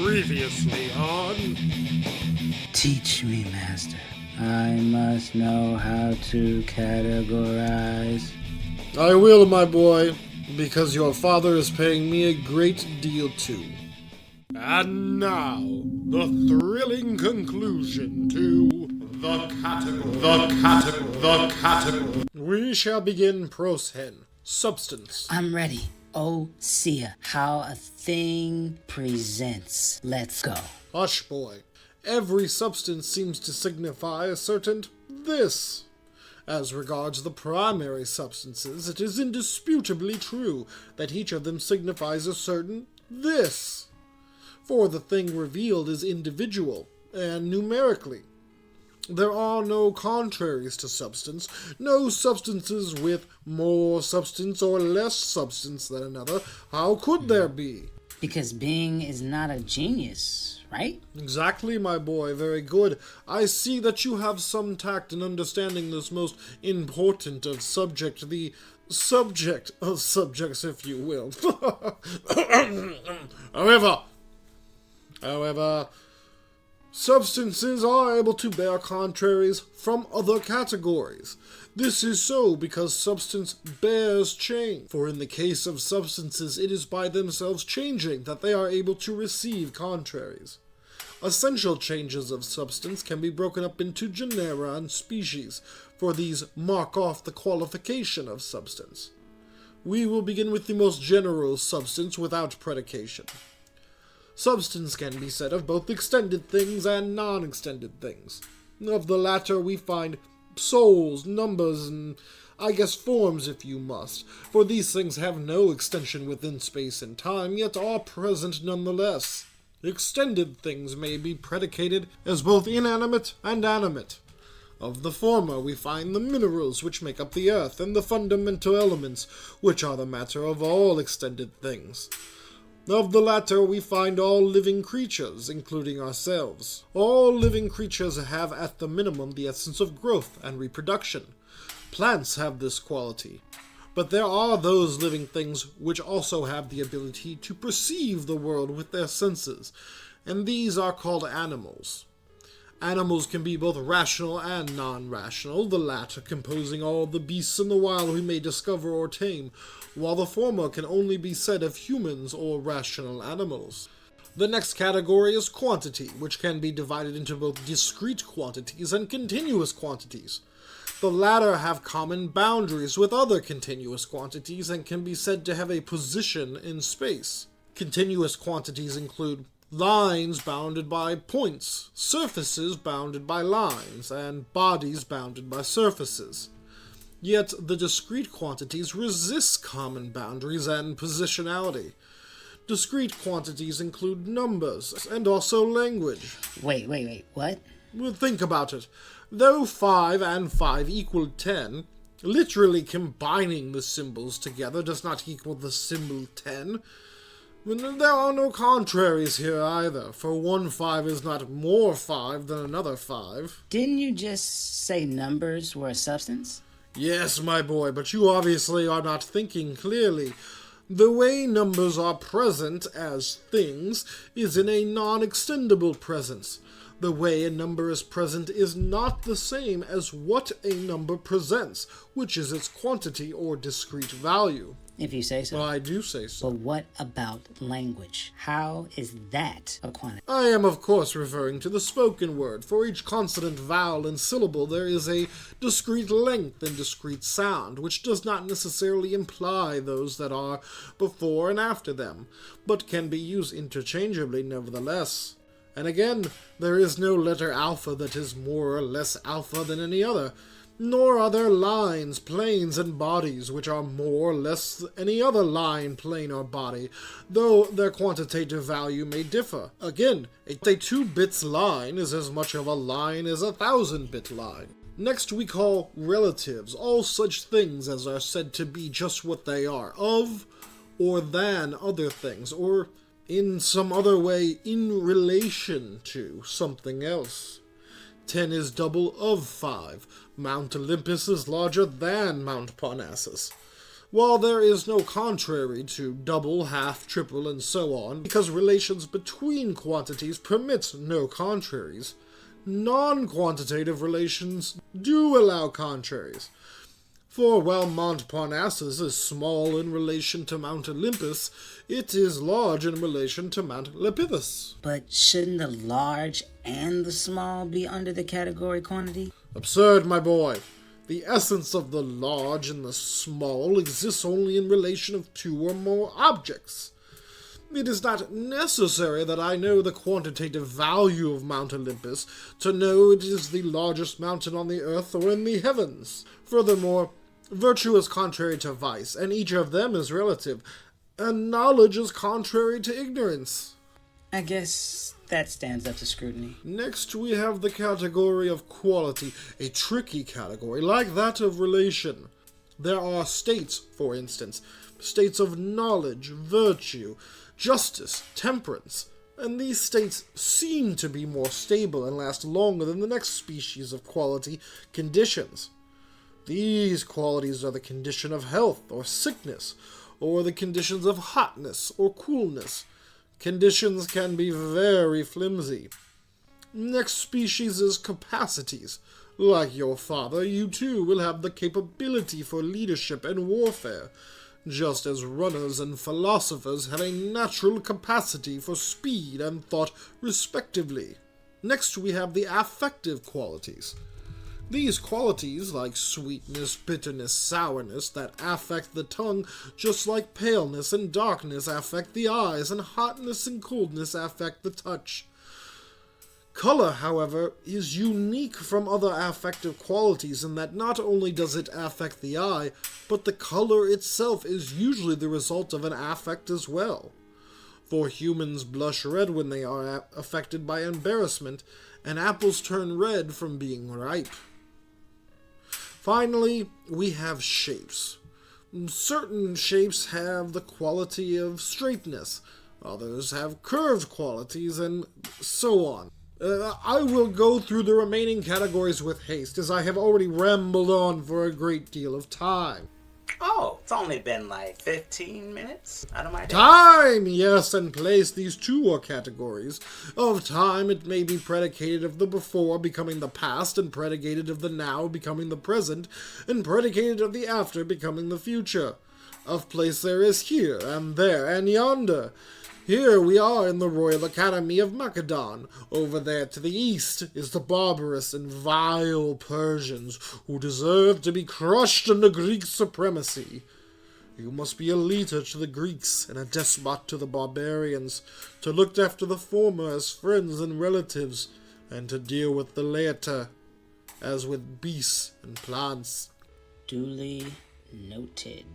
Previously on... Teach me, Master. I must know how to categorize. I will, my boy, because your father is paying me a great deal too. And now, the thrilling conclusion to the category. We shall begin proshen, substance. I'm ready. Oh, Sia, how a thing presents. Let's go. Hush, boy. Every substance seems to signify a certain this. As regards the primary substances, it is indisputably true that each of them signifies a certain this. For the thing revealed is individual, and numerically. There are no contraries to substance, no substances with more substance or less substance than another. How could there be? Because being is not a genius, right? Exactly, my boy, very good. I see that you have some tact in understanding this most important of subject, the subject of subjects, if you will. However, substances are able to bear contraries from other categories. This is so because substance bears change. For in the case of substances, it is by themselves changing that they are able to receive contraries. Essential changes of substance can be broken up into genera and species, for these mark off the qualification of substance. We will begin with the most general substance without predication. Substance can be said of both extended things and non-extended things. Of the latter we find souls, numbers, and forms if you must, for these things have no extension within space and time, yet are present nonetheless. Extended things may be predicated as both inanimate and animate. Of the former we find the minerals which make up the earth, and the fundamental elements, which are the matter of all extended things. Of the latter we find all living creatures, including ourselves. All living creatures have at the minimum the essence of growth and reproduction. Plants have this quality. But there are those living things which also have the ability to perceive the world with their senses, and these are called animals. Animals can be both rational and non-rational, the latter composing all the beasts in the wild we may discover or tame, while the former can only be said of humans or rational animals. The next category is quantity, which can be divided into both discrete quantities and continuous quantities. The latter have common boundaries with other continuous quantities and can be said to have a position in space. Continuous quantities include lines bounded by points, surfaces bounded by lines, and bodies bounded by surfaces. Yet the discrete quantities resist common boundaries and positionality. Discrete quantities include numbers and also language. Wait, what? Well, think about it. Though 5 and 5 equal 10, literally combining the symbols together does not equal the symbol 10. There are no contraries here either, for one 5 is not more 5 than another 5. Didn't you just say numbers were a substance? Yes, my boy, but you obviously are not thinking clearly. The way numbers are present as things is in a non-extendable presence. The way a number is present is not the same as what a number presents, which is its quantity or discrete value. If you say so. Well, I do say so. But what about language? How is that a quantity? I am, of course, referring to the spoken word. For each consonant, vowel, and syllable, there is a discrete length and discrete sound, which does not necessarily imply those that are before and after them, but can be used interchangeably nevertheless. And again, there is no letter alpha that is more or less alpha than any other. Nor are there lines, planes, and bodies which are more or less than any other line, plane, or body, though their quantitative value may differ. Again, a 2-bits line is as much of a line as a 1,000-bit line. Next we call relatives, all such things as are said to be just what they are, of or than other things, or in some other way in relation to something else. 10 is double of 5. Mount Olympus is larger than Mount Parnassus. While there is no contrary to double, half, triple, and so on, because relations between quantities permit no contraries, non-quantitative relations do allow contraries. For while Mount Parnassus is small in relation to Mount Olympus, it is large in relation to Mount Lepidus. But shouldn't the large and the small be under the category quantity? Absurd, my boy. The essence of the large and the small exists only in relation of two or more objects. It is not necessary that I know the quantitative value of Mount Olympus to know it is the largest mountain on the earth or in the heavens. Furthermore, virtue is contrary to vice, and each of them is relative, and knowledge is contrary to ignorance. I guess that stands up to scrutiny. Next, we have the category of quality, a tricky category, like that of relation. There are states, for instance, states of knowledge, virtue, justice, temperance, and these states seem to be more stable and last longer than the next species of quality, conditions. These qualities are the condition of health or sickness, or the conditions of hotness or coolness. Conditions can be very flimsy. Next species is capacities. Like your father, you too will have the capability for leadership and warfare, just as runners and philosophers have a natural capacity for speed and thought respectively. Next we have the affective qualities. These qualities, like sweetness, bitterness, sourness, that affect the tongue, just like paleness and darkness affect the eyes, and hotness and coldness affect the touch. Color, however, is unique from other affective qualities in that not only does it affect the eye, but the color itself is usually the result of an affect as well. For humans blush red when they are affected by embarrassment, and apples turn red from being ripe. Finally, we have shapes. Certain shapes have the quality of straightness, others have curved qualities, and so on. I will go through the remaining categories with haste, as I have already rambled on for a great deal of time. Oh, it's only been like 15 minutes out of my day. Time, yes, and place. These two are categories. Of time, it may be predicated of the before becoming the past, and predicated of the now becoming the present, and predicated of the after becoming the future. Of place there is here, and there, and yonder. Here we are in the Royal Academy of Macedon. Over there to the east is the barbarous and vile Persians, who deserve to be crushed under Greek supremacy. You must be a leader to the Greeks and a despot to the barbarians, to look after the former as friends and relatives, and to deal with the latter as with beasts and plants. Duly noted.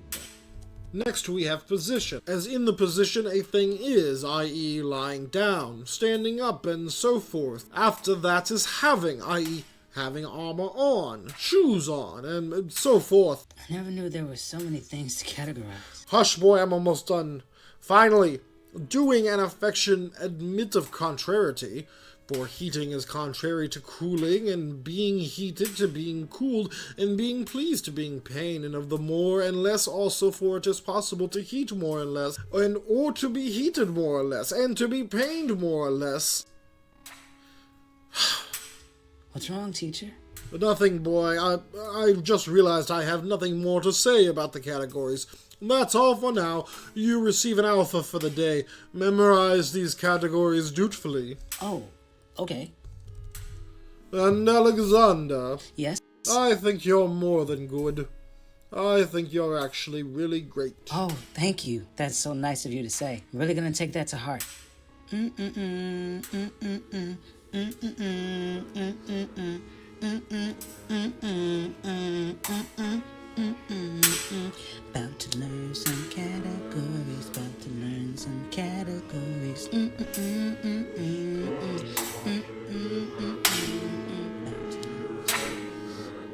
Next we have position, as in the position a thing is, i.e. lying down, standing up, and so forth. After that is having, i.e. having armor on, shoes on, and so forth. I never knew there were so many things to categorize. Hush, boy, I'm almost done. Finally, doing and affection admit of contrariety, for heating is contrary to cooling, and being heated to being cooled, and being pleased to being pain, and of the more and less also, for it is possible to heat more and less, and or to be heated more or less, and to be pained more or less. What's wrong, teacher? Nothing, boy. I just realized I have nothing more to say about the categories. That's all for now. You receive an alpha for the day. Memorize these categories dutifully. Oh, okay. And Alexander. Yes? I think you're more than good. I think you're actually really great. Oh, thank you. That's so nice of you to say. I'm really gonna take that to heart. About to learn some categories.